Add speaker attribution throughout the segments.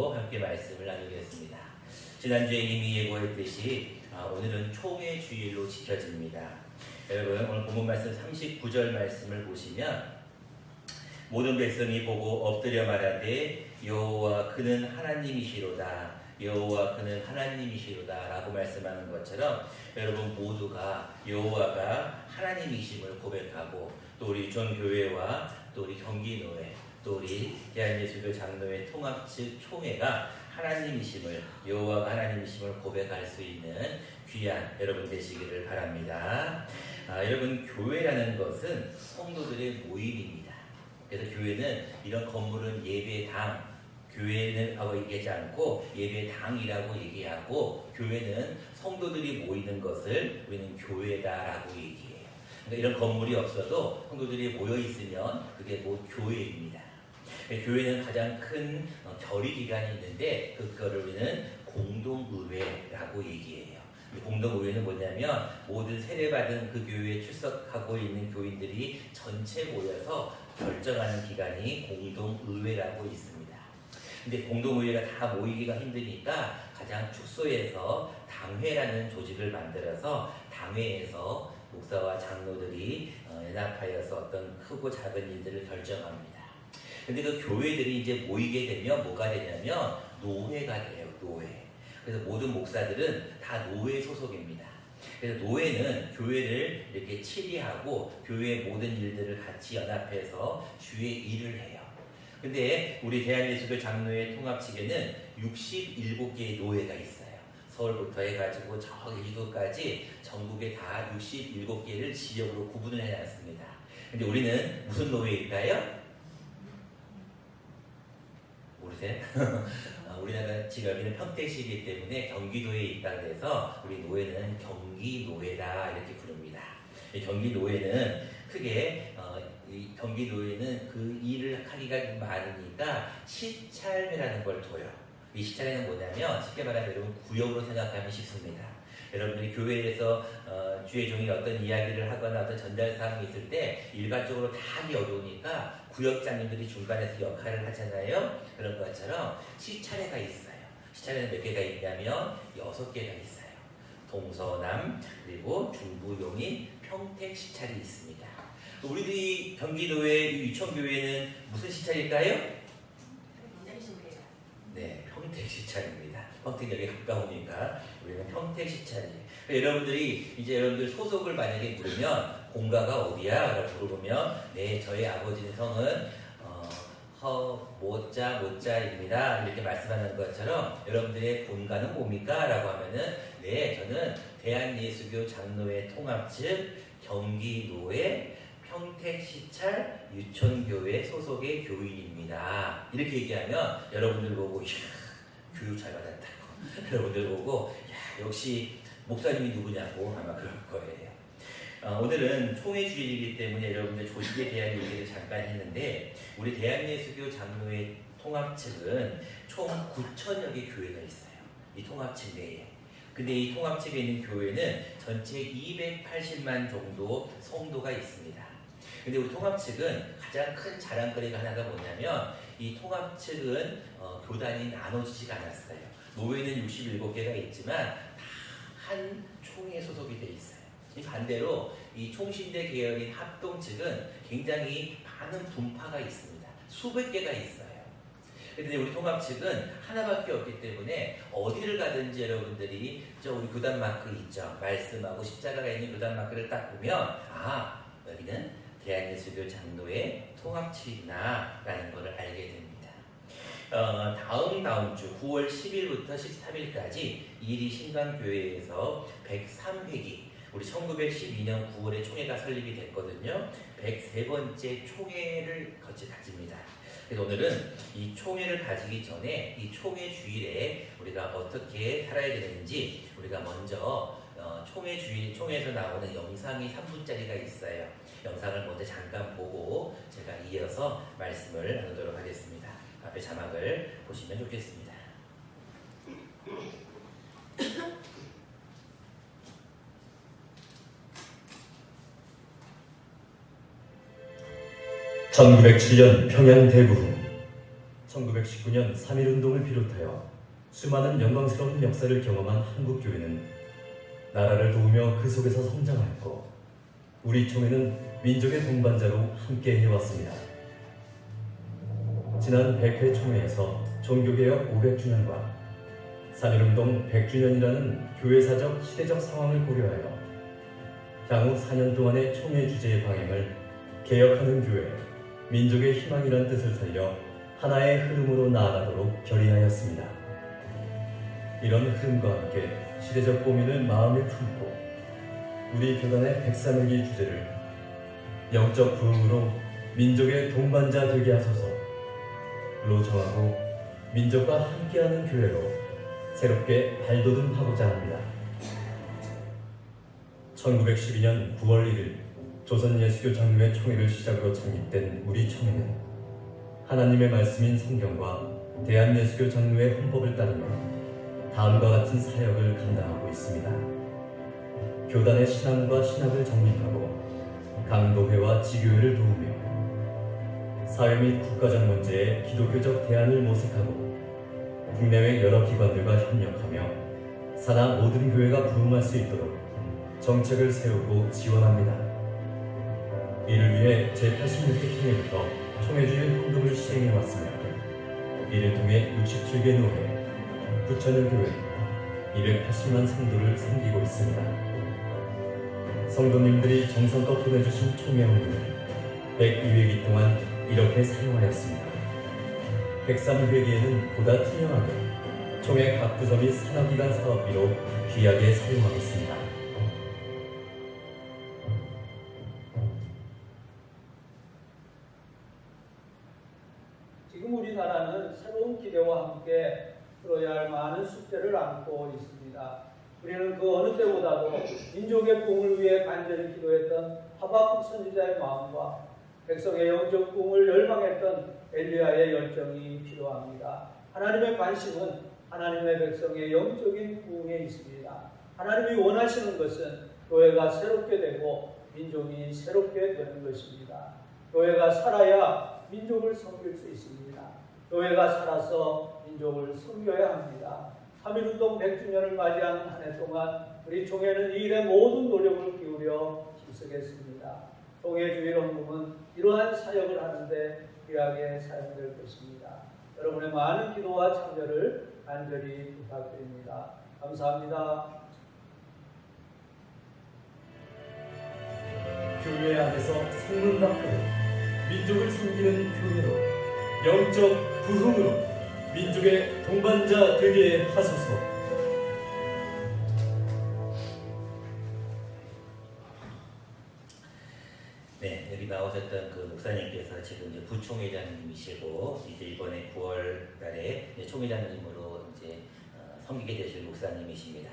Speaker 1: 장로님으로 함께 말씀을 나누겠습니다. 지난주에 이미 예고했듯이 오늘은 총회 주일로 지켜집니다. 여러분 오늘 본문 말씀 39절 말씀을 보시면 모든 백성이 보고 엎드려 말하되 여호와 그는 하나님이시로다. 여호와 그는 하나님이시로다 라고 말씀하는 것처럼 여러분 모두가 여호와가 하나님이심을 고백하고 또 우리 유천교회와 또 우리 경기노회 또 우리 대한예수교 장로회 통합 측 총회가 하나님이심을 여호와가 하나님이심을 고백할 수 있는 귀한 여러분 되시기를 바랍니다. 여러분 교회라는 것은 성도들의 모임입니다. 그래서 교회는 이런 건물은 예배당 교회는 하고 얘기하지 않고 예배당이라고 얘기하고 교회는 성도들이 모이는 것을 우리는 교회다라고 얘기해요. 그러니까 이런 건물이 없어도 성도들이 모여 있으면 그게 교회입니다. 교회는 가장 큰 결의기관이 있는데 그거를 우리는 공동의회라고 얘기해요. 공동의회는 뭐냐면 모든 세례받은 그 교회에 출석하고 있는 교인들이 전체 모여서 결정하는 기관이 공동의회라고 있습니다. 근데 공동의회가 다 모이기가 힘드니까 가장 축소해서 당회라는 조직을 만들어서 당회에서 목사와 장로들이 연합하여서 어떤 크고 작은 일들을 결정합니다. 근데 그 교회들이 이제 모이게 되면 뭐가 되냐면 노회가 돼요. 노회. 그래서 모든 목사들은 다 노회 소속입니다. 그래서 노회는 교회를 이렇게 치리하고 교회의 모든 일들을 같이 연합해서 주의 일을 해요. 근데 우리 대한예수교 장로회 통합 측에는 67개의 노회가 있어요. 서울부터 해가지고 저기 일도까지 전국에 다 67개를 지역으로 구분을 해놨습니다. 근데 우리는 무슨 노회일까요? 모르세요? 우리나라 지금 여기는 평택시이기 때문에 경기도에 있다고 해서 우리 노회는 경기노회다 이렇게 부릅니다. 경기노회는 크게 이 경기노회는 그 일을 하기가 많으니까 시찰회라는 걸 둬요. 이 시찰회는 뭐냐면 쉽게 말하면 여러분 구역으로 생각하면 쉽습니다. 여러분들이 교회에서 주의 종이 어떤 이야기를 하거나 어떤 전달사항이 있을 때 일반적으로 다 하기 어려우니까 구역장님들이 중간에서 역할을 하잖아요. 그런 것처럼 시찰회가 있어요. 시찰회는 몇 개가 있냐면 6개가 있어요. 동서남 그리고 중부 용인 평택 시찰이 있습니다. 우리들이 경기도의 유천교회는 무슨 시찰일까요? 네, 평택 시찰입니다. 평택역에 가까우니까 우리는 평택 시찰이에요. 여러분들이 이제 여러분들 소속을 만약에 물으면 본가가 어디야? 라고 물어보면 네, 저희 아버지의 성은 모짜입니다. 이렇게 말씀하는 것처럼 여러분들의 본가는 뭡니까? 라고 하면은 네, 저는 대한예수교 장로회 통합 측 경기노회 평택시찰 유천교회 소속의 교인입니다. 이렇게 얘기하면 여러분들 보고 교육 잘 받았다고 여러분들 보고 역시 목사님이 누구냐고 아마 그럴 거예요. 오늘은 총회 주일이기 때문에 여러분들 조직에 대한 얘기를 잠깐 했는데 우리 대한예수교 장로회 통합 측은 총 9,000여 개 교회가 있어요. 이 통합 측 내에. 근데 이 통합 측에 있는 교회는 전체 280만 정도 성도가 있습니다. 근데 우리 통합 측은 가장 큰 자랑거리가 하나가 뭐냐면 이 통합 측은 교단이 나눠지지가 않았어요. 노회는 67개가 있지만 다 한 총회에 소속이 돼 있어요. 반대로 이 총신대 계열인 합동 측은 굉장히 많은 분파가 있습니다. 수백 개가 있어요. 그런데 우리 통합 측은 하나밖에 없기 때문에 어디를 가든지 여러분들이 우리 교단 마크 있죠. 말씀하고 십자가가 있는 교단 마크를 딱 보면 여기는 대한예수교 장로회 통합 측이구나 라는 것을 알게 됩니다. 다음 주 9월 10일부터 13일까지 이리 신강교회에서 103회기 우리 1912년 9월에 총회가 설립이 됐거든요. 103번째 총회를 가집니다. 그래서 오늘은 이 총회를 가지기 전에 이 총회 주일에 우리가 어떻게 살아야 되는지 우리가 먼저 총회에서 나오는 영상이 3분짜리가 있어요. 영상을 먼저 잠깐 보고 제가 이어서 말씀을 나누도록 하겠습니다. 앞에 자막을 보시면 좋겠습니다. 1907년 평양 대구 후 1900
Speaker 2: 1919년 3.1운동을 비롯하여 수많은 영광스러운 역사를 경험한 한국교회는 나라를 도우며 그 속에서 성장하였고 우리 총회는 민족의 동반자로 함께 해왔습니다. 지난 100회 총회에서 종교개혁 500주년과 3.1운동 100주년이라는 교회사적 시대적 상황을 고려하여 향후 4년 동안의 총회 주제의 방향을 개혁하는 교회, 민족의 희망이라는 뜻을 살려 하나의 흐름으로 나아가도록 결의하였습니다. 이런 흐름과 함께 시대적 고민을 마음에 품고 우리 교단의 103일기 주제를 영적 부흥으로 민족의 동반자 되게 하소서로 정하고 민족과 함께하는 교회로 새롭게 발돋움하고자 합니다. 1912년 9월 1일 조선예수교 장로회 총회를 시작으로 창립된 우리 총회는 하나님의 말씀인 성경과 대한예수교 장로회 헌법을 따르며 다음과 같은 사역을 감당하고 있습니다. 교단의 신앙과 신학을 정립하고 강도회와 지교회를 도우며 사회 및 국가적 문제에 기독교적 대안을 모색하고 국내외 여러 기관들과 협력하며 산하 모든 교회가 부흥할 수 있도록 정책을 세우고 지원합니다. 이를 위해 제86회 총회부터 총회주일 헌금을 시행해왔으며 이를 통해 67개 노회, 9천여 교회, 280만 성도를 섬기고 있습니다. 성도님들이 정성껏 보내주신 총회 헌금을 102회기 동안 이렇게 사용하였습니다. 103회기에는 보다 투명하게 총회 각 부서 및 산하기관 사업비로 귀하게 사용하겠습니다.
Speaker 3: 지금 우리나라는 새로운 기대와 함께 풀어야 할 많은 숙제를 안고 있습니다. 우리는 그 어느 때보다도 민족의 부흥을 위해 간절히 기도했던 하박국 선지자의 마음과 백성의 영적 부흥을 열망했던 엘리야의 열정이 필요합니다. 하나님의 관심은 하나님의 백성의 영적인 부흥에 있습니다. 하나님이 원하시는 것은 교회가 새롭게 되고 민족이 새롭게 되는 것입니다. 교회가 살아야 민족을 섬길 수 있습니다. 교회가 살아서 민족을 섬겨야 합니다. 3.1운동 100주년을 맞이하는 한 해 동안 우리 총회는 이 일에 모든 노력을 기울여 힘쓰겠습니다. 총회 주일 헌금은 이러한 사역을 하는데 귀하게 사용될 것입니다. 여러분의 많은 기도와 참여를 간절히 부탁드립니다. 감사합니다.
Speaker 2: 교회 안에서 성문 밖으로 민족을 섬기는 교회로 영적 부흥으로 민족의 동반자 되게 하소서.
Speaker 1: 네, 여기 나오셨던 그 목사님께서 지금 이제 부총회장님이시고 이제 이번에 9월 달에 총회장님으로 이제 섬기게 되실 목사님이십니다.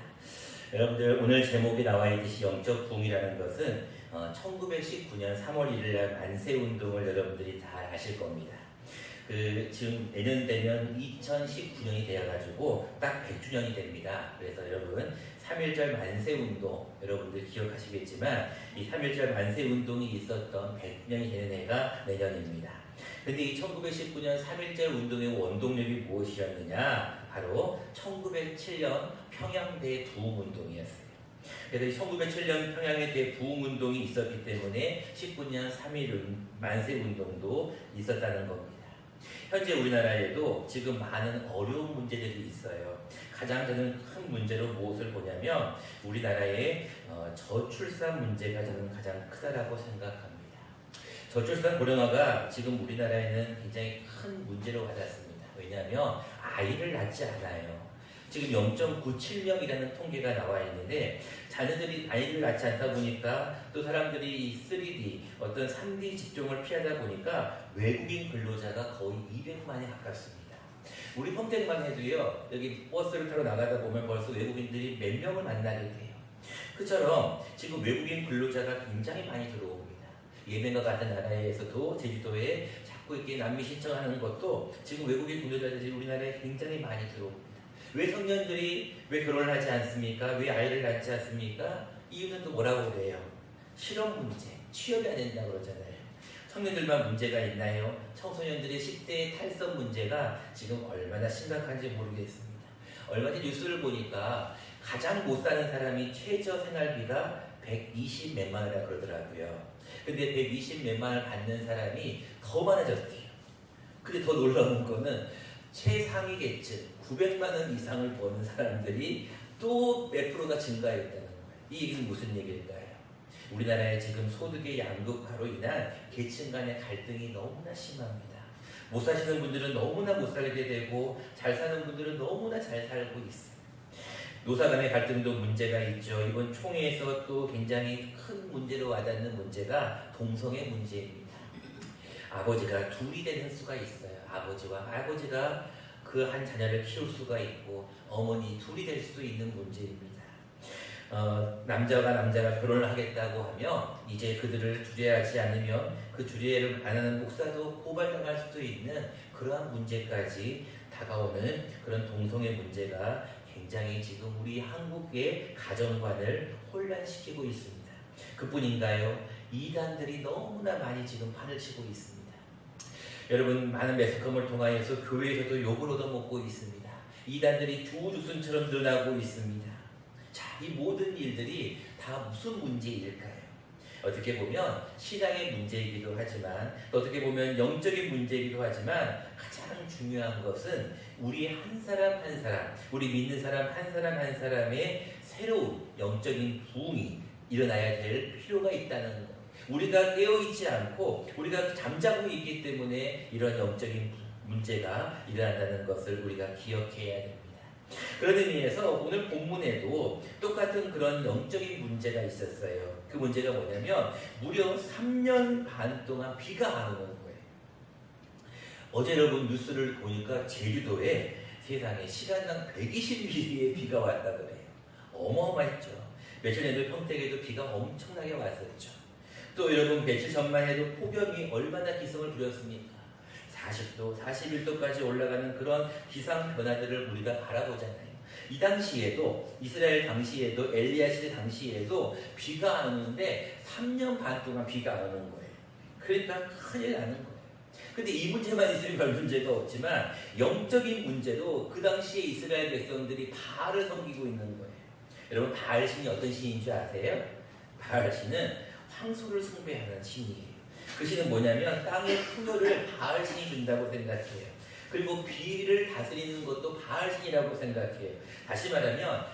Speaker 1: 여러분들 오늘 제목이 나와 있듯이 영적 부흥이라는 것은 1919년 3월 1일 날 만세운동을 여러분들이 다 아실 겁니다. 지금 내년 되면 2019년이 되어가지고 딱 100주년이 됩니다. 그래서 여러분 3.1절 만세운동 여러분들 기억하시겠지만 이 3.1절 만세운동이 있었던 100주년이 되는 해가 내년입니다. 근데 이 1919년 3.1절 운동의 원동력이 무엇이었느냐? 바로 1907년 평양 대부흥운동이었어요. 그래서 이 1907년 평양의 대부흥운동이 있었기 때문에 19년 3.1 만세운동도 있었다는 겁니다. 현재 우리나라에도 지금 많은 어려운 문제들이 있어요. 가장 저는 큰 문제로 무엇을 보냐면 우리나라의 저출산 문제가 저는 가장 크다라고 생각합니다. 저출산 고령화가 지금 우리나라에는 굉장히 큰 문제로 받았습니다. 왜냐하면 아이를 낳지 않아요. 지금 0.97명이라는 통계가 나와 있는데 자녀들이 아이를 낳지 않다 보니까 또 사람들이 이 3D 어떤 3D 직종을 피하다 보니까 외국인 근로자가 거의 200만에 가깝습니다. 우리 평택만 해도요 여기 버스를 타러 나가다 보면 벌써 외국인들이 몇 명을 만나게 돼요. 그처럼 지금 외국인 근로자가 굉장히 많이 들어옵니다. 예멘과 같은 나라에서도 제주도에 자꾸 이렇게 난민 신청하는 것도 지금 외국인 근로자들이 우리나라에 굉장히 많이 들어옵니다. 왜 청년들이 왜 결혼을 하지 않습니까? 왜 아이를 낳지 않습니까? 이유는 또 뭐라고 그래요? 실업 문제, 취업이 안 된다고 그러잖아요. 청년들만 문제가 있나요? 청소년들의 10대 탈선 문제가 지금 얼마나 심각한지 모르겠습니다. 얼마 전 뉴스를 보니까 가장 못 사는 사람이 최저 생활비가 120 몇만 원이라 그러더라고요. 근데 120 몇만 원을 받는 사람이 더 많아졌대요. 근데 더 놀라운 거는 최상위 계층 900만 원 이상을 버는 사람들이 또 몇 프로가 증가했다는 거예요. 이 얘기는 무슨 얘기일까요? 우리나라의 지금 소득의 양극화로 인한 계층 간의 갈등이 너무나 심합니다. 못 사시는 분들은 너무나 못 살게 되고 잘 사는 분들은 너무나 잘 살고 있어요. 노사 간의 갈등도 문제가 있죠. 이번 총회에서 또 굉장히 큰 문제로 와닿는 문제가 동성애 문제입니다. 아버지가 둘이 되는 수가 있어요. 아버지가 그 한 자녀를 키울 수가 있고 어머니 둘이 될 수도 있는 문제입니다. 남자가 결혼을 하겠다고 하면 이제 그들을 주례하지 않으면 그 주례를 안 하는 목사도 고발당할 수도 있는 그러한 문제까지 다가오는 그런 동성애 문제가 굉장히 지금 우리 한국의 가정관을 혼란시키고 있습니다. 그뿐인가요? 이단들이 너무나 많이 지금 판을 치고 있습니다. 여러분, 많은 매스컴을 통하여서 교회에서도 욕을 얻어먹고 있습니다. 이단들이 주우주순처럼 늘어나고 있습니다. 자, 이 모든 일들이 다 무슨 문제일까요? 어떻게 보면 신앙의 문제이기도 하지만 어떻게 보면 영적인 문제이기도 하지만 가장 중요한 것은 우리 한 사람 한 사람, 우리 믿는 사람 한 사람의 새로운 영적인 부흥이 일어나야 될 필요가 있다는 것. 우리가 깨어있지 않고 우리가 잠자고 있기 때문에 이런 영적인 문제가 일어난다는 것을 우리가 기억해야 됩니다. 그런 의미에서 오늘 본문에도 똑같은 그런 영적인 문제가 있었어요. 그 문제가 뭐냐면 무려 3년 반 동안 비가 안 오는 거예요. 어제 여러분 뉴스를 보니까 제주도에 세상에 시간당 120mm의 비가 왔다 그래요. 어마어마했죠. 며칠 전에도 평택에도 비가 엄청나게 왔었죠. 또 여러분 며칠 전만 해도 폭염이 얼마나 기승을 부렸습니까? 40도, 41도까지 올라가는 그런 기상 변화들을 우리가 바라보잖아요. 이 당시에도 이스라엘 당시에도 엘리야 시대 당시에도 비가 안 오는데 3년 반 동안 비가 안 오는 거예요. 그러니까 큰일 나는 거예요. 근데 이 문제만 있으면 별 문제가 없지만 영적인 문제도 그 당시에 이스라엘 백성들이 바알을 섬기고 있는 거예요. 여러분 바알 신이 어떤 신인 줄 아세요? 바알 신은 황소를 숭배하는 신이에요. 그 신은 뭐냐면 땅의 풍요를 바알 신이 준다고 생각해요. 그리고 비를 다스리는 것도 바알 신이라고 생각해요. 다시 말하면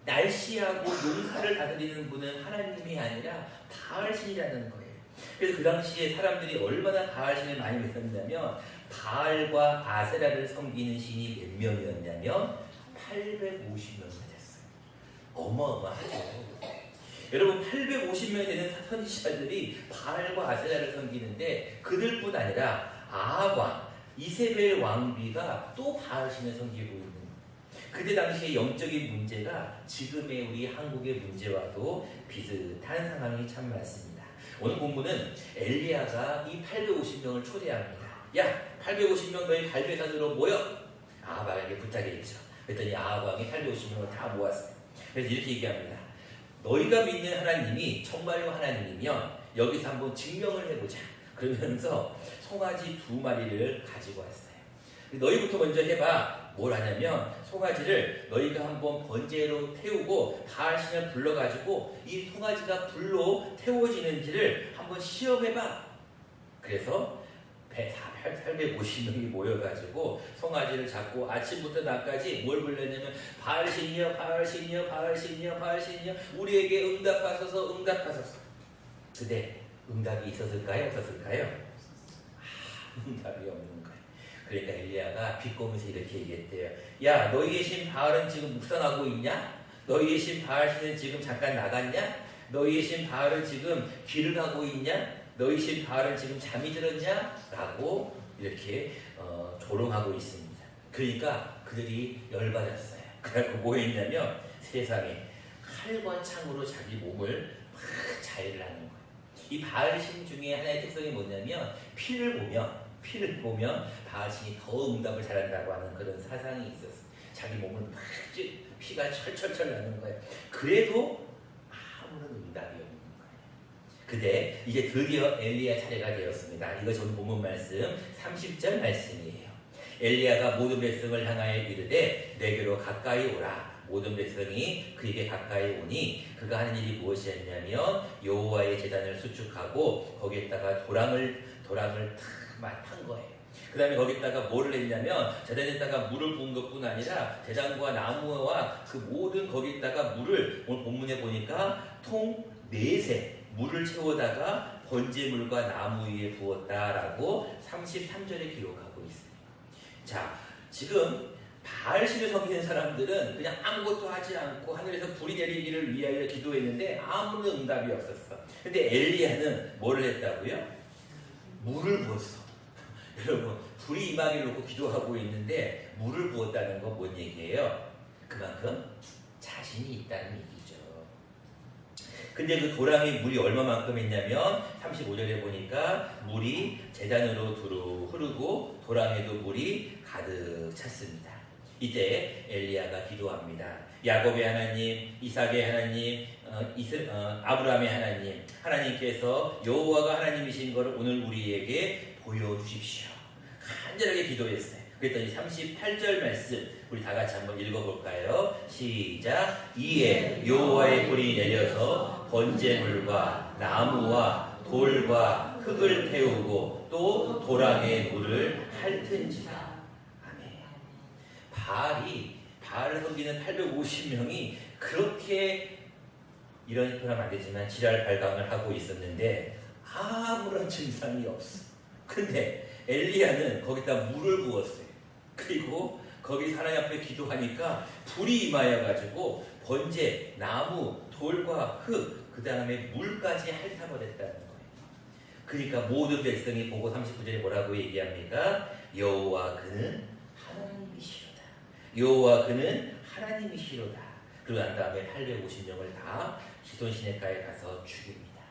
Speaker 1: 날씨하고 농사를 다스리는 분은 하나님이 아니라 바알 신이라는 거예요. 그래서 그 당시에 사람들이 얼마나 바알 신을 많이 믿었냐면 바알과 아세라를 섬기는 신이 몇 명이었냐면 850명이나 됐어요. 어마어마하죠. 여러분 850명이 되는 선지자들이 바알과 아세라를 섬기는데 그들뿐 아니라 아합 이세벨 왕비가 또 바알 신을 섬기고 있는 거예요. 그때 당시의 영적인 문제가 지금의 우리 한국의 문제와도 비슷한 상황이 참 많습니다. 오늘 본문은 엘리야가 이 850명을 초대합니다. 야, 850명 너희 갈배산으로 모여! 아합에게 부탁했죠. 그랬더니 아합 왕이 850명을 다 모았어요. 그래서 이렇게 얘기합니다. 너희가 믿는 하나님이 정말로 하나님이면 여기서 한번 증명을 해보자. 그러면서 송아지 2마리를 가지고 왔어요. 너희부터 먼저 해봐. 뭘 하냐면 송아지를 너희가 한번 번제로 태우고 바알 신을 불러가지고 이 송아지가 불로 태워지는지를 한번 시험해봐. 그래서 850명이 모여가지고 송아지를 잡고 아침부터 낮까지 뭘 불렀냐면 바알 신이여 바알 신이여 바알 신이여 바알 신이여 우리에게 응답하소서 응답하소서. 근데 응답이 있었을까요? 없었을까요? 응답이 없는 거예요. 그러니까 엘리야가 비꼬면서 이렇게 얘기했대요. 야, 너희의 신 바알은 지금 묵상하고 있냐? 너희의 신 바알 신은 지금 잠깐 나갔냐? 너희의 신 바알은 지금 길을 가고 있냐? 너희 신 바알은 지금 잠이 들었냐? 라고 이렇게 조롱하고 있습니다. 그러니까 그들이 열받았어요. 그래서 뭐 했냐면 세상에 칼과 창으로 자기 몸을 막 자해를 하는 거예요. 이 바알신 중에 하나의 특성이 뭐냐면 피를 보면 바알신이 더 응답을 잘한다고 하는 그런 사상이 있었어요. 자기 몸을 막 피가 철철철 나는 거예요. 그래도 아무런 응답이 없는 거예요. 그때 이제 드디어 엘리야 차례가 되었습니다. 이것이 오늘 본문 말씀 30절 말씀이에요. 엘리야가 모든 백성을 향하여 이르되 내게로 가까이 오라. 모든 백성이 그에게 가까이 오니 그가 하는 일이 무엇이었냐면 여호와의 제단을 수축하고 거기에다가 도랑을 탁 거예요. 그 다음에 거기다가 뭐를 했냐면 제단에다가 물을 부은 것뿐 아니라 제단과 나무와 그 모든 거기다가 물을 오늘 본문에 보니까 통 4새 물을 채우다가 번제물과 나무 위에 부었다라고 33절에 기록하고 있어요. 자, 지금 바알신을 섬기는 사람들은 그냥 아무것도 하지 않고 하늘에서 불이 내리기를 위하여 기도했는데 아무런 응답이 없었어. 근데 엘리야는 뭐를 했다고요? 물을 부었어. 여러분, 불이 임하기를 놓고 기도하고 있는데 물을 부었다는 건 뭔 얘기예요? 그만큼 자신이 있다는 얘기죠. 근데 그 도랑에 물이 얼마만큼 있냐면 35절에 보니까 물이 제단으로 두루 흐르고 도랑에도 물이 가득 찼습니다. 이때 엘리야가 기도합니다. 야곱의 하나님, 이삭의 하나님, 아브라함의 하나님, 하나님께서 여호와가 하나님이신 것을 오늘 우리에게 보여주십시오. 간절하게 기도했어요. 그랬더니 38절 말씀 우리 다 같이 한번 읽어볼까요? 시작. 이에 여호와의 불이 내려서 번제물과 나무와 돌과 흙을 태우고 또 도랑의 물을 핥은지라. 바알을 섬기는 850명이 그렇게 이런 표현하면 안 되지만 지랄 발광을 하고 있었는데 아무런 증상이 없어. 근데 엘리야는 거기다 물을 부었어요. 그리고 거기 하나님 앞에 기도하니까 불이 임하여가지고 번제, 나무, 돌과 흙, 그 다음에 물까지 핥아버렸다는 거예요. 그러니까 모든 백성이 보고 39절에 뭐라고 얘기합니까? 여호와 그는 하나님이시로다. 여호와 그는 하나님이시로다. 그리고 난 다음에 850명을 다 기손 시내가에 가서 죽입니다.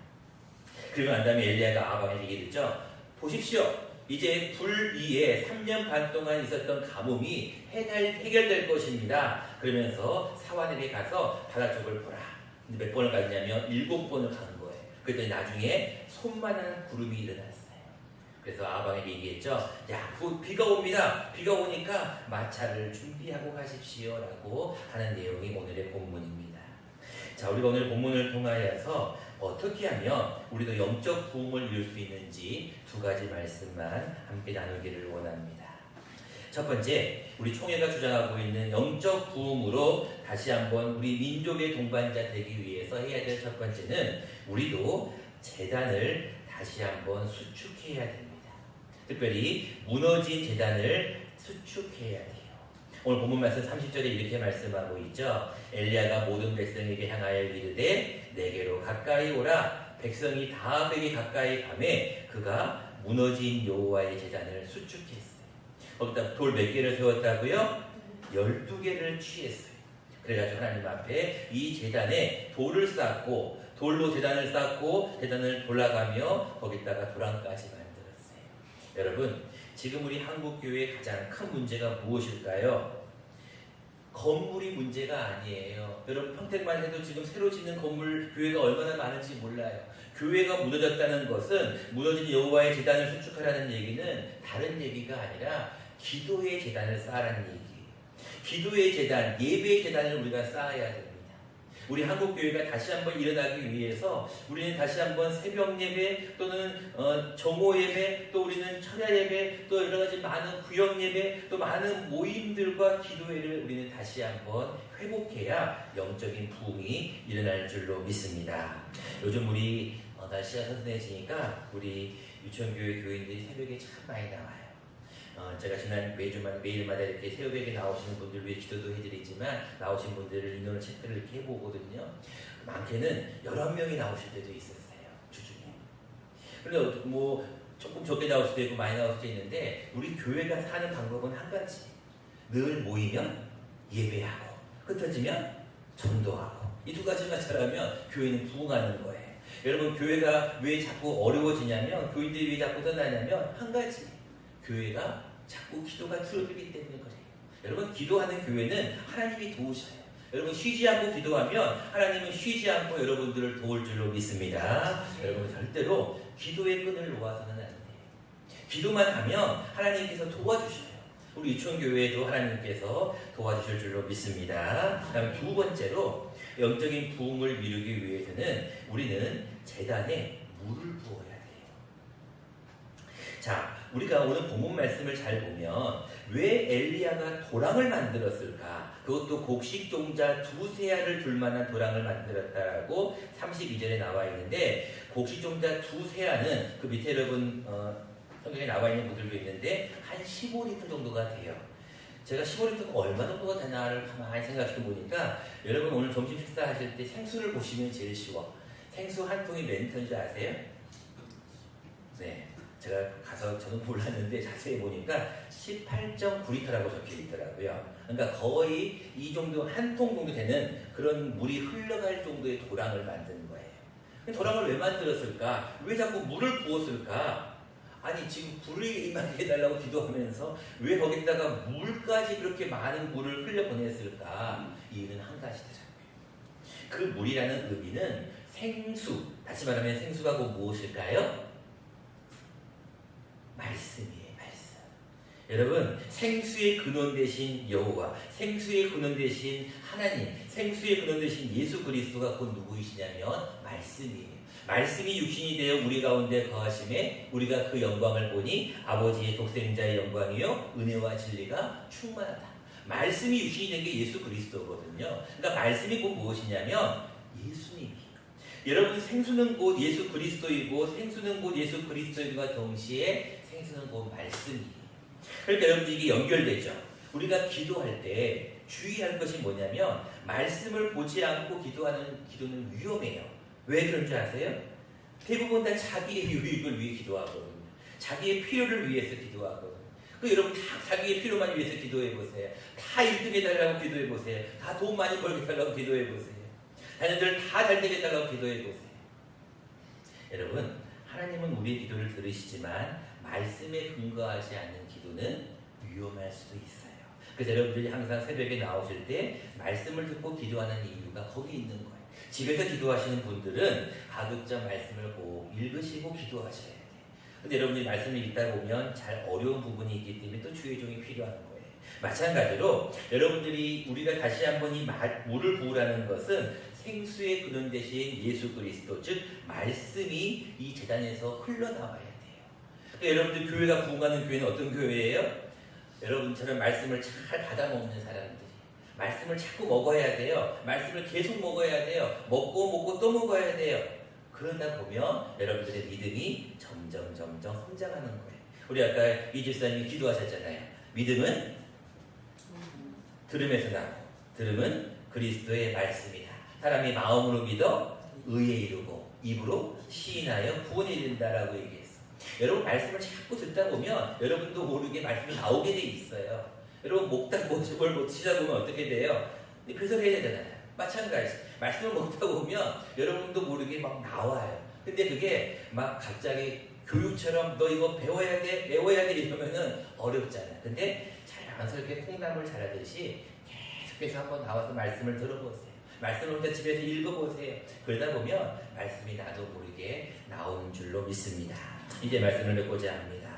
Speaker 1: 그리고 난 다음에 엘리야가 아방에게 얘기했죠. 보십시오. 이제 불 위에 3년 반 동안 있었던 가뭄이 해결될 것입니다. 그러면서 사환에게 가서 바다 쪽을 보라. 몇 번을 갔냐면 7번을 간 거예요. 그랬더니 나중에 손만한 구름이 일어났어요. 그래서 아방에게 얘기했죠. 야, 비가 옵니다. 비가 오니까 마차를 준비하고 가십시오 라고 하는 내용이 오늘의 본문입니다. 자, 우리가 오늘 본문을 통하여서 어떻게 하면 우리도 영적 부흥을 이룰 수 있는지 2가지 말씀만 함께 나누기를 원합니다. 첫 번째, 우리 총회가 주장하고 있는 영적 부흥으로 다시 한번 우리 민족의 동반자 되기 위해서 해야 될 첫 번째는 우리도 제단을 다시 한번 수축해야 됩니다. 특별히 무너진 제단을 수축해야 돼요. 오늘 본문 말씀 30절에 이렇게 말씀하고 있죠. 엘리야가 모든 백성에게 향하여 이르되 내게로 가까이 오라. 백성이 다 그에게 가까이 가매 그가 무너진 여호와의 제단을 수축했어요. 거기다 돌 몇 개를 세웠다고요? 12개를 취했어요. 그래가지고 하나님 앞에 이 제단에 돌을 쌓고 돌로 제단을 쌓고 제단을 돌아가며 거기다가 도랑까지 만들었어요. 여러분, 지금 우리 한국교회의 가장 큰 문제가 무엇일까요? 건물이 문제가 아니에요. 여러분, 평택만 해도 지금 새로 짓는 건물 교회가 얼마나 많은지 몰라요. 교회가 무너졌다는 것은 무너진 여호와의 제단을 수축하라는 얘기는 다른 얘기가 아니라 기도의 제단을 쌓으라는 얘기예요. 기도의 제단, 예배의 제단을 우리가 쌓아야 됩니다. 우리 한국교회가 다시 한번 일어나기 위해서 우리는 다시 한번 새벽 예배 또는 정오 예배 또 우리는 철야 예배 또 여러 가지 많은 구역 예배 또 많은 모임들과 기도회를 우리는 다시 한번 회복해야 영적인 부흥이 일어날 줄로 믿습니다. 요즘 우리 날씨가 선선해지니까 우리 유치원교회 교인들이 새벽에 참 많이 나와요. 제가 지난 매일마다 이렇게 새벽에 나오시는 분들 위해 기도도 해드리지만 나오신 분들을 인원을 체크를 이렇게 해보거든요. 많게는 11명이 나오실 때도 있었어요. 주중에. 그런데 뭐 조금 적게 나올 수도 있고 많이 나올 수도 있는데 우리 교회가 사는 방법은 한 가지. 늘 모이면 예배하고 흩어지면 전도하고 이 2가지만 잘하면 교회는 부흥하는 거예요. 여러분, 교회가 왜 자꾸 어려워지냐면 교인들이 왜 자꾸 떠나냐면 한 가지. 교회가 자꾸 기도가 줄어들기 때문에 그래요. 여러분, 기도하는 교회는 하나님이 도우셔요. 여러분 쉬지 않고 기도하면 하나님은 쉬지 않고 여러분들을 도울 줄로 믿습니다. 여러분 절대로 기도의 끈을 놓아서는 안 돼요. 기도만 하면 하나님께서 도와주셔요. 우리 유천교회에도 하나님께서 도와주실 줄로 믿습니다. 다음 두 번째로 영적인 부흥을 이루기 위해서는 우리는 제단에 물을 부어야 돼요. 자, 우리가 오늘 본문 말씀을 잘 보면 왜 엘리야가 도랑을 만들었을까? 그것도 곡식종자 2세알을 둘 만한 도랑을 만들었다라고 32절에 나와 있는데, 곡식종자 2세알은 그 밑에 여러분 성경에 나와 있는 분들도 있는데 한 15리터 정도가 돼요. 제가 15리터가 얼마 정도가 되나를 가만히 생각해 보니까, 여러분 오늘 점심 식사하실 때 생수를 보시면 제일 쉬워. 생수 한 통이 몇 리터인지 아세요? 네, 제가 가서 저는 몰랐는데 자세히 보니까 18.9리터라고 적혀 있더라고요. 그러니까 거의 이 정도 한 통 정도 되는 그런 물이 흘러갈 정도의 도랑을 만드는 거예요. 도랑을 왜 만들었을까? 왜 자꾸 물을 부었을까? 아니 지금 불이 임하게 해달라고 기도하면서 왜 거기다가 물까지 그렇게 많은 물을 흘려보냈을까? 이유는 한 가지더라고요. 그 물이라는 의미는 생수, 다시 말하면 생수가 곧 무엇일까요? 말씀이에요. 말씀. 여러분, 생수의 근원 되신 여호와, 생수의 근원 되신 하나님, 생수의 근원 되신 예수 그리스도가 곧 누구이시냐면 말씀이에요. 말씀이 육신이 되어 우리 가운데 거하심에 우리가 그 영광을 보니 아버지의 독생자의 영광이요 은혜와 진리가 충만하다. 말씀이 육신이 된 게 예수 그리스도거든요. 그러니까 말씀이 곧 무엇이냐면 예수님이. 여러분, 생수는 곧 예수 그리스도이고 생수는 곧 예수 그리스도인과 동시에 생수는 곧 말씀이에요. 그러니까 여러분들 이게 연결되죠. 우리가 기도할 때 주의할 것이 뭐냐면, 말씀을 보지 않고 기도하는 기도는 위험해요. 왜 그런 줄 아세요? 대부분 다 자기의 유익을 위해 기도하거든요. 자기의 필요를 위해서 기도하거든요. 여러분 다 자기의 필요만 위해서 기도해보세요. 다 1등 해달라고 기도해보세요. 다 돈 많이 벌게 해달라고 기도해보세요. 자녀들 다 잘 되게 해달라고 기도해보세요. 여러분, 하나님은 우리의 기도를 들으시지만 말씀에 근거하지 않는 기도는 위험할 수도 있어요. 그래서 여러분들이 항상 새벽에 나오실 때 말씀을 듣고 기도하는 이유가 거기 있는 거예요. 집에서 기도하시는 분들은 가급적 말씀을 꼭 읽으시고 기도하셔야 돼요. 근데 여러분들이 말씀을 읽다 보면 잘 어려운 부분이 있기 때문에 또 주의 종이 필요한 거예요. 마찬가지로 여러분들이 우리가 다시 한번 이 물을 부으라는 것은 생수의 근원 대신 예수 그리스도, 즉 말씀이 이 제단에서 흘러나와야 돼요. 그러니까 여러분들 교회가 부흥하는 교회는 어떤 교회예요? 여러분처럼 말씀을 잘 받아먹는 사람들. 말씀을 자꾸 먹어야 돼요. 말씀을 계속 먹어야 돼요. 먹고 또 먹어야 돼요. 그러다 보면 여러분들의 믿음이 점점 성장하는 거예요. 우리 아까 이집사님이 기도하셨잖아요. 믿음은 들음에서 나고, 들음은 그리스도의 말씀이다. 사람이 마음으로 믿어 의에 이르고 입으로 시인하여 구원에 이른다라고 얘기했어. 여러분, 말씀을 자꾸 듣다 보면 여러분도 모르게 말씀이 나오게 돼 있어요. 여러분, 먹다 뭘 못 치다 보면 어떻게 돼요? 그래서 해야 되잖아요. 마찬가지. 말씀을 먹다 보면 여러분도 모르게 막 나와요. 근데 그게 막 갑자기 교육처럼 너 이거 배워야 돼, 외워야 돼 이러면은 어렵잖아요. 근데 자연스럽게 콩나물 자라듯이 계속해서 한번 나와서 말씀을 들어보세요. 말씀을 혼자 집에서 읽어보세요. 그러다 보면 말씀이 나도 모르게 나오는 줄로 믿습니다. 이제 말씀을 맺고자 합니다.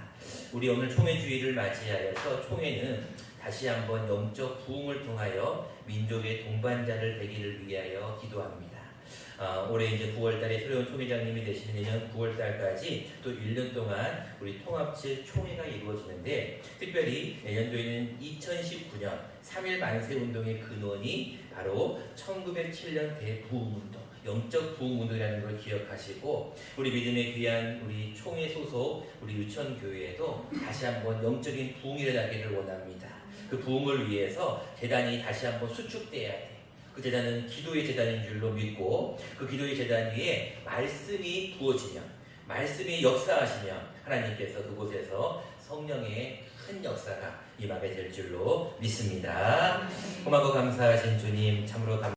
Speaker 1: 우리 오늘 총회 주일을 맞이하여서 총회는 다시 한번 영적 부흥을 통하여 민족의 동반자를 되기를 위하여 기도합니다. 올해 이제 9월달에 새로운 총회장님이 되시는 내년 9월달까지 또 1년 동안 우리 통합체 총회가 이루어지는데, 특별히 내년도에는 2019년 3.1 만세운동의 근원이 바로 1907년 대부흥운동, 영적 부흥운동이라는 걸 기억하시고, 우리 믿음의 귀한 우리 총회 소속 우리 유천교회에도 다시 한번 영적인 부흥이 일어나기를 원합니다. 그 부흥을 위해서 제단이 다시 한번 수축돼야 돼. 그 제단은 기도의 제단인 줄로 믿고, 그 기도의 제단 위에 말씀이 부어지면, 말씀이 역사하시면 하나님께서 그곳에서 성령의 큰 역사가 임하게 될 줄로 믿습니다. 고맙고 감사하신 주님, 참으로